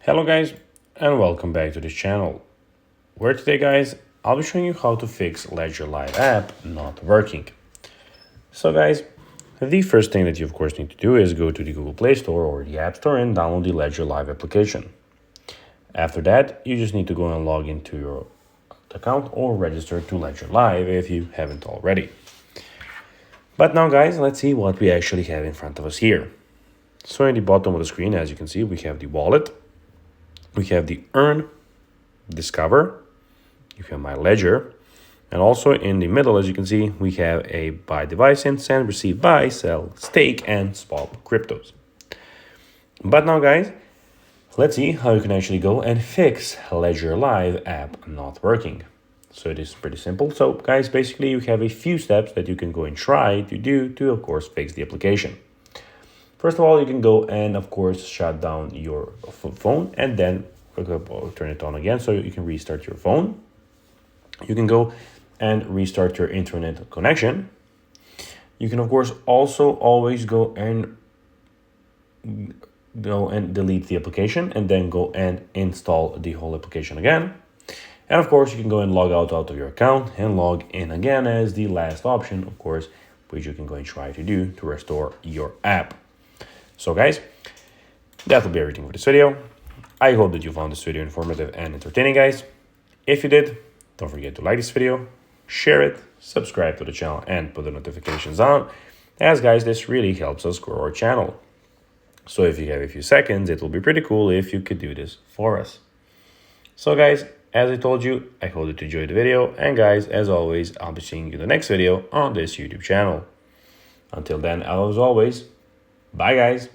Hello guys, and welcome back to this channel, where today guys I'll be showing you how to fix Ledger Live app not working. So guys, the first thing that you of course need to do is go to the Google Play Store or the App Store and download the Ledger Live application. After that, you just need to go and log into your account or register to Ledger Live if you haven't already. But now guys, let's see what we actually have in front of us here. So in the bottom of the screen, as you can see, we have the wallet. We have the Earn, Discover, you have My Ledger, and also in the middle, as you can see, we have a Buy Device in, Send, Receive, Buy, Sell, Stake, and Swap Cryptos. But now, guys, let's see how you can actually go and fix Ledger Live app not working. So it is pretty simple. So, guys, basically, you have a few steps that you can go and try to do to, of course, fix the application. First of all, you can go and, of course, shut down your phone and then turn it on again so you can restart your phone. You can go and restart your internet connection. You can, of course, also always go and delete the application and then go and install the whole application again. And, of course, you can go and log out of your account and log in again as the last option, of course, which you can go and try to do to restore your app. So guys, that will be everything for this video. I hope that you found this video informative and entertaining, guys. If you did, don't forget to like this video, share it, subscribe to the channel, and put the notifications on, as guys, this really helps us grow our channel. So if you have a few seconds, it will be pretty cool if you could do this for us. So guys, as I told you, I hope that you enjoyed the video, and guys, as always, I'll be seeing you in the next video on this YouTube channel. Until then, as always, bye guys.